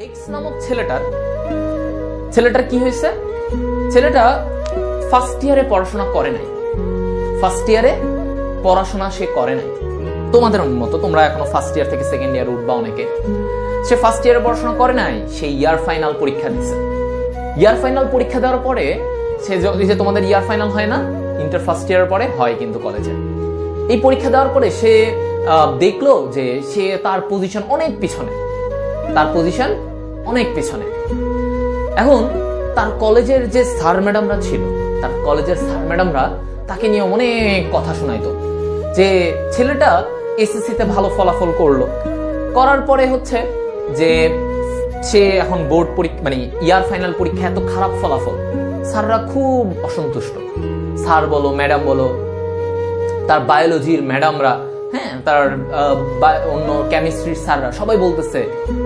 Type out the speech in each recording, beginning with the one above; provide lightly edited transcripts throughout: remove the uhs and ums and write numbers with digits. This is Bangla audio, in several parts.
এক্স নামক ছেলেটার কি হয়েছে, ছেলেটা ফার্স্ট ইয়ারে পড়াশোনা করে নাই, ফার্স্ট ইয়ারে পড়াশোনা সে করে নাই। তোমাদের মতো তোমরা এখনো ফার্স্ট ইয়ার থেকে সেকেন্ড ইয়ার উঠবা অনেকে। সে ফার্স্ট ইয়ারে পড়াশোনা করে নাই, সে ইয়ার ফাইনাল পরীক্ষা দিছে। ইয়ার ফাইনাল পরীক্ষা দেওয়ার পরে সে যে তোমাদের ইয়ার ফাইনাল হয় না ইন্টার ফার্স্ট ইয়ারের পরে হয় কিন্তু কলেজে, এই পরীক্ষা দেওয়ার পরে সে দেখলো যে সে তার পজিশন অনেক পিছনে, তার পজিশন অনেক পিছনে। এখন তার কলেজের যে স্যার ম্যাডামরা ছিল, তার কলেজের স্যার ম্যাডামরা তাকে নিয়ে অনেক কথা শোনাইতো যে ছেলেটা এসএসসিতে ভালো ফলাফল করলো, করার পরে হচ্ছে যে সে এখন বোর্ড পরীক্ষা মানে ইয়ার ফাইনাল পরীক্ষা এত খারাপ ফলাফল, স্যাররা খুব অসন্তুষ্ট। স্যার বলো ম্যাডাম বলো, তার বায়োলজির ম্যাডামরা, হ্যাঁ তার অন্য কেমিস্ট্রির স্যাররা সবাই বলতেছে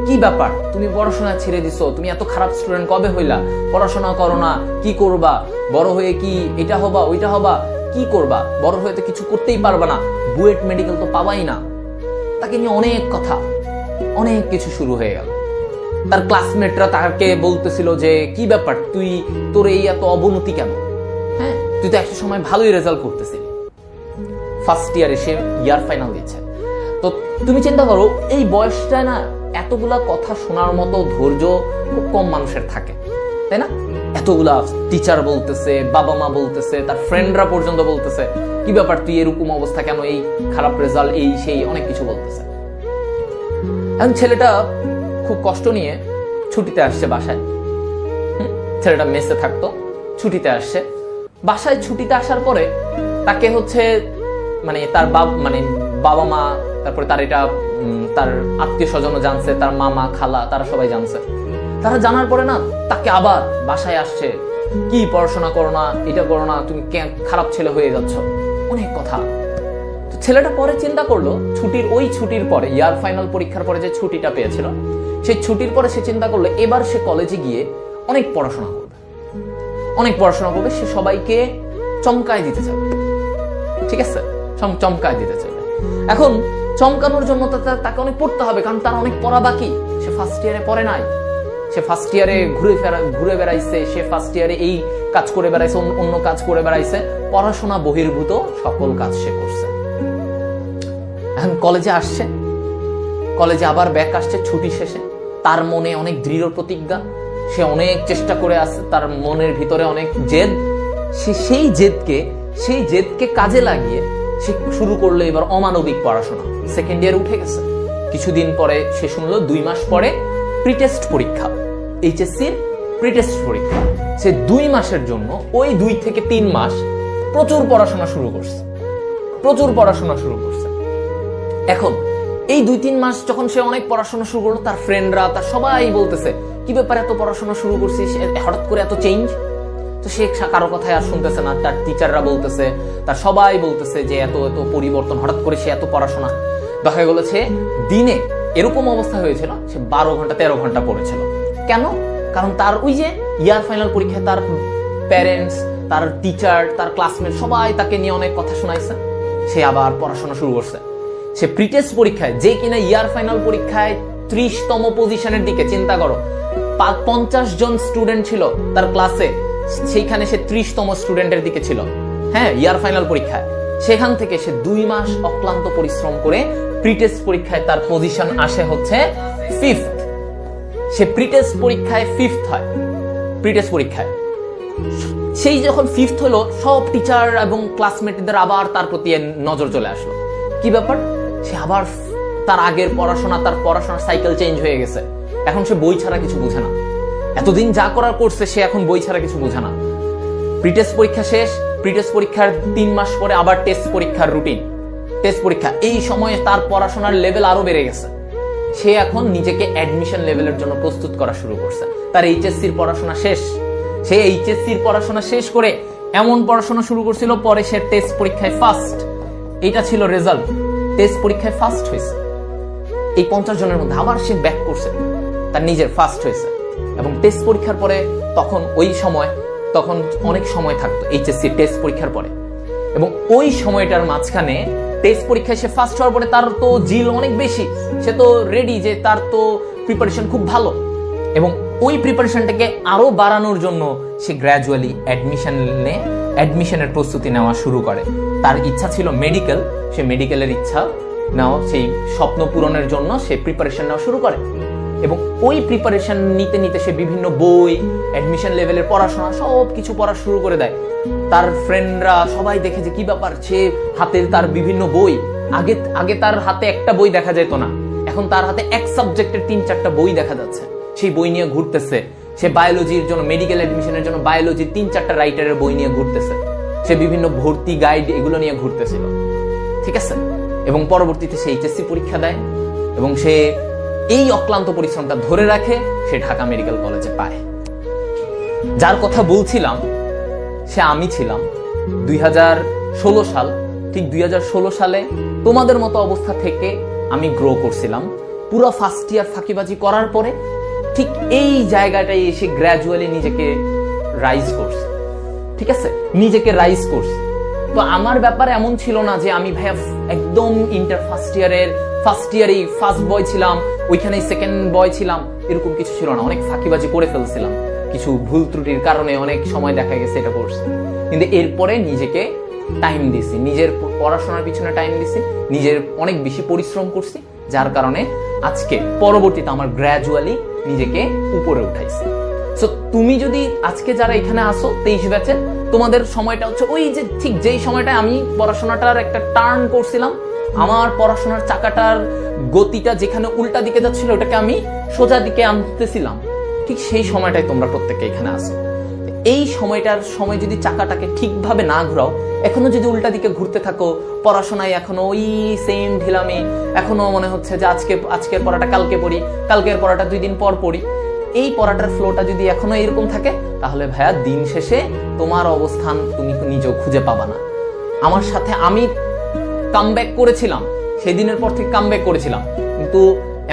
কি ব্যাপার তুমি পড়াশোনা ছেড়ে দিছো, তুমি এত খারাপ স্টুডেন্ট কবে হইলা, পড়াশোনা করো না, কি করবা, বড় হয়ে কি এটা হবা ওইটা হবা, কি করবা, বড় হয়ে তো কিছু করতেই পারবা না, বুয়েট মেডিকেল তো পাবাই না। তাকে নিয়ে অনেক কথা, অনেক কিছু শুরু হয়ে গেল। তার ক্লাসমেটরা তাকে বলতেছিল যে কি ব্যাপার তুই, তোর এই এত অবনতি কেন, হ্যাঁ তুই তো একটা সময় ভালোই রেজাল্ট করতেছিলি। ফার্স্ট ইয়ারে সে ইয়ার ফাইনাল দিচ্ছে, তো তুমি চিন্তা করো এই বয়সটা না এতগুলা কথা শোনার মতো ধৈর্য খুব কম মানুষের থাকে, তাই না? এতগুলা টিচার বলতেছে, বাবা মা বলতেছে, তার ফ্রেন্ডরা পর্যন্ত বলতেছে কি ব্যাপার তুই এরকম অবস্থা কেন, এই খারাপ রেজাল্ট, এই সেই অনেক কিছু বলতেছে। এখন ছেলেটা খুব কষ্ট নিয়ে ছুটিতে আসছে বাসায়, ছেলেটা মেসে থাকতো, ছুটিতে আসছে বাসায়। ছুটিতে আসার পরে তাকে হচ্ছে মানে তার বাবা মা, তারপরে তার এটা তার আত্মীয় স্বজনও জানছে, তার মামা খালা তারা সবাই জানছে। তারা জানার পরে না তাকে আবার বাসায় আসছে, কি পড়াশোনা করো না, এটা করো না, তুমি খারাপ ছেলে হয়ে যাচ্ছ, অনেক কথা। তো ছেলেটা পরে চিন্তা করলো ছুটির পরে ইয়ার ফাইনাল পরীক্ষার পরে যে ছুটিটা পেয়েছিল, সেই ছুটির পরে সে চিন্তা করলো এবার সে কলেজে গিয়ে অনেক পড়াশোনা করবে, সে সবাইকে চমকায় দিতে চাবে, ঠিক আছে, চমকায় দিতে চাবে। এখন চমকানোর জন্য তাকে অনেক পড়তে হবে, কারণ তার অনেক পড়া বাকি। সে ফার্স্ট ইয়ারে পড়ে নাই, সে ফার্স্ট ইয়ারে ঘুরে বেড়াইছে, সে ফার্স্ট ইয়ারে এই কাজ করে বেড়াইছে, অন্য কাজ করে বেড়াইছে, পড়াশোনা বহির্ভূত সকল কাজ সে করছে। এখন কলেজে আসছে, কলেজে আবার ব্যাক আসছে ছুটি শেষে, তার মনে অনেক দৃঢ় প্রতিজ্ঞা, সে অনেক চেষ্টা করে আসছে, তার মনের ভিতরে অনেক জেদ, সে সেই জেদকে কাজে লাগিয়ে সে শুরু করলো এবার অমানবিক পড়াশোনা। সেকেন্ড ইয়ার উঠে গেছে, কিছুদিন পরে সে শুনলো 2 মাস পরে প্রিটেস্ট পরীক্ষা, এইচএসসির প্রিটেস্ট পরীক্ষা। সে 2 মাসের জন্য ওই 2 থেকে 3 মাস প্রচুর পড়াশোনা শুরু করছে। এখন এই 2-3 মাস যখন সে অনেক পড়াশোনা শুরু করলো, তার ফ্রেন্ডরা তার সবাই বলতেছে কি ব্যাপার এত পড়াশোনা শুরু করছিস, হঠাৎ করে এত চেঞ্জ। তো সে কারো কথায় আর শুনতেছে না, তার টিচাররা বলতেছে, তার সবাই বলতেছে যে এত পরিবর্তন, হঠাৎ করে সে এত পড়াশোনা। দেখা গেল সে দিনে এরকম অবস্থা হয়েছিল সে 12 ঘন্টা 13 ঘন্টা পড়েছিল। কেন? কারণ তার ওই যে ইয়ার ফাইনাল পরীক্ষায় তার প্যারেন্টস, তার টিচার, তার ক্লাসমেট সবাই তাকে নিয়ে অনেক কথা শোনাইছে, সে আবার পড়াশোনা শুরু করছে। সে প্রিটেস্ট পরীক্ষায়, যে কিনা ইয়ার ফাইনাল পরীক্ষায় 30তম পজিশনের দিকে, চিন্তা করো 50 জন স্টুডেন্ট ছিল তার ক্লাসে, সেইখানে সে 30তম স্টুডেন্টের দিকে ছিল, হ্যাঁ ইয়ার ফাইনাল পরীক্ষায়। সেখান থেকে সে 2 মাস অক্লান্ত পরিশ্রম করে প্রিটেস্ট পরীক্ষায় তার পজিশন আসে হচ্ছে 5th। সে প্রিটেস্ট পরীক্ষায় 5th হয়। প্রিটেস্ট পরীক্ষায় সেই যখন 5th হলো, সব টিচার এবং ক্লাসমেটদের আবার তার প্রতি নজর চলে আসলো, কি ব্যাপার, সে আবার তার আগের তার পড়াশোনার সাইকেল চেঞ্জ হয়ে গেছে। এখন সে বই ছাড়া কিছু বোঝে না, এতদিন যা করার করছে সে এখন বই ছাড়া কিছু বোঝে না। প্রিটেস্ট পরীক্ষা শেষ, প্রিটেস্ট পরীক্ষার 3 মাস পরে আবার টেস্ট পরীক্ষার রুটিন, টেস্ট পরীক্ষা। এই সময়ে তার পড়াশোনার লেভেল আরো বেড়ে গেছে, সে এখন নিজেকে অ্যাডমিশন লেভেলের জন্য প্রস্তুত করা শুরু করছে। তার এইচএসসির পড়াশোনা শেষ, সে এইচএসসির পড়াশোনা শেষ করে এমন পড়াশোনা শুরু করছিল, পরে সে টেস্ট পরীক্ষায় ফার্স্ট, এটা ছিল রেজাল্ট, টেস্ট পরীক্ষায় ফার্স্ট হয়েছে। এই 50 জনের মধ্যে আবার সে ব্যাক করছে, তার নিজের ফার্স্ট হয়েছে। এবং টেস্ট পরীক্ষার পরে তখন অনেক সময় থাকতো এইচএসসি টেস্ট পরীক্ষার পরে। এবং ওই সময়টার মাঝখানে টেস্ট পরীক্ষায় সে ফার্স্ট হওয়ার পরে তার তো জিল অনেক বেশি, সে তো রেডি যে তার তো প্রিপারেশন খুব ভালো, এবং ওই প্রিপারেশনটাকে আরো বাড়ানোর জন্য সে গ্র্যাজুয়ালি অ্যাডমিশনের প্রস্তুতি নেওয়া শুরু করে। তার ইচ্ছা ছিল মেডিকেল, সে মেডিকেলের ইচ্ছা নাও সেই স্বপ্ন পূরণের জন্য সে প্রিপারেশন নেওয়া শুরু করে, এবং ওই প্রিপারেশন নিতে নিতে সে বিভিন্ন বই, অ্যাডমিশন লেভেলের পড়াশোনা সব কিছু পড়া শুরু করে দেয়। তার ফ্রেন্ডরা সবাই দেখে যে কি ব্যাপার, সে হাতে তার বিভিন্ন বই, আগে তার হাতে একটা বই দেখা যেত না, এখন তার হাতে এক সাবজেক্টের 3-4টা বই দেখা যাচ্ছে, সেই বই নিয়ে ঘুরতেছে। সে বায়োলজির জন্য, মেডিকেল অ্যাডমিশনের জন্য বায়োলজির 3-4টা রাইটারের বই নিয়ে ঘুরতেছে, সে বিভিন্ন ভর্তি গাইড এগুলো নিয়ে ঘুরতেছিল, ঠিক আছে। এবং পরবর্তীতে সে এইচএসসি পরীক্ষা দেয় এবং সে এই অক্লান্ত পরিশ্রমটা ধরে রাখে, সে ঢাকা মেডিকেল কলেজে পায়। যার কথা বলছিলাম সে আমি ছিলাম। 2016 সাল, ঠিক 2016 সালে তোমাদের মতো অবস্থা থেকে আমি গ্রো করছিলাম। পুরো ফার্স্ট ইয়ার ফাঁকিবাজি করার পরে ঠিক এই জায়গাটায় এসে গ্র্যাজুয়ালি নিজেকে রাইজ করছে, ঠিক আছে, নিজেকে রাইজ করছে। তো আমার ব্যাপারে এমন ছিল না যে আমি ভাইয়া একদম ইন্টার ফার্স্ট ইয়ারেই ফার্স্ট বয় ছিলাম, ওইখানেই সেকেন্ড বয় ছিলাম, এরকম কিছু ছিল না। অনেক ফাঁকিবাজি করে ফেলছিলাম, কিছু ভুল ত্রুটির কারণে অনেক সময় দেখা গেছে এটা করছি, কিন্তু এরপরে নিজেকে টাইম দিছি, নিজের পড়াশোনার পিছনে টাইম দিছি, নিজের অনেক বেশি পরিশ্রম করছি, যার কারণে আজকে পরবর্তীতে আমার গ্র্যাজুয়ালি নিজেকে উপরে উঠাইছি। সো তুমি যদি আজকে যারা এখানে আসো 23 ব্যাচে, তোমাদের সময়টা হচ্ছে ওই যে ঠিক যেই সময়টা আমি পড়াশোনাটার একটা টার্ন করছিলাম, আমার পড়াশোনার চাকাটার গতিটা যেখানে উল্টা দিকে যাচ্ছিল ওটাকে আমি সোজা দিকে আনতেছিলাম, ঠিক সেই সময়টাই তোমরা প্রত্যেকে এখানে আসো। এই সময় যদি চাকাটাকে ঠিকভাবে না ঘুরাও, এখনো যদি উল্টা দিকে ঘুরতে থাকো, পড়াশোনায় এখনো ওই সেম ঢিলামি, এখনো মনে হচ্ছে যে আজকের পড়াটা কালকে পড়ি, কালকের পড়াটা 2 দিন পর পড়ি, এই পড়াটার ফ্লোটা যদি এখনো এরকম থাকে, তাহলে ভাইয়া দিন শেষে তোমার অবস্থান তুমি নিজেও খুঁজে পাবা না। আমার সাথে আমি কামব্যাক করেছিলাম, সেই দিনের পর থেকে কামব্যাক করেছিলাম, কিন্তু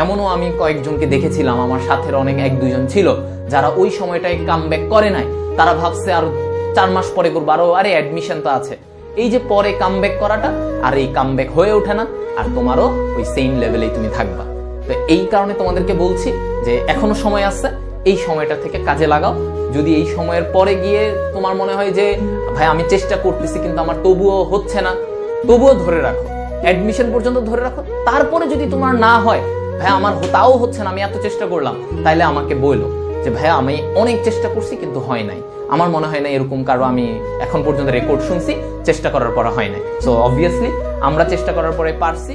এমনও আমি কয়েকজনকে দেখেছিলাম, আমার সাথে অনেক 1-2 জন ছিল যারা ওই সময়টায় কামব্যাক করে নাই। তারা ভাবছে আর 4 মাস পরে করবো, আরে অ্যাডমিশন তো আছে। এই যে পরে কামব্যাক করাটা, আর এই কামব্যাক হয়ে ওঠে না, আর তোমারও ওই সেম লেভেলেই তুমি থাকবা। তো এই কারণে তোমাদেরকে বলছি যে এখনো সময় আছে, এই সময়টা থেকে কাজে লাগাও। যদি এই সময়ের পরে গিয়ে তোমার মনে হয় যে ভাই আমি চেষ্টা করতেছি কিন্তু আমার তবুও হচ্ছে না, তবুও ধরে রাখো, অ্যাডমিশন পর্যন্ত ধরে রাখো। তারপরে যদি তোমার না হয়, ভাই আমার তাও হচ্ছে না, আমি এত চেষ্টা করলাম, তাইলে আমাকে বললো যে ভাইয়া আমি অনেক চেষ্টা করছি কিন্তু হয় নাই। আমার মনে হয় না এরকম কারো আমি এখন পর্যন্ত রেকর্ড শুনছি চেষ্টা করার পর হয় নাই। সো অবভিয়াসলি আমরা চেষ্টা করার পরে পারছি।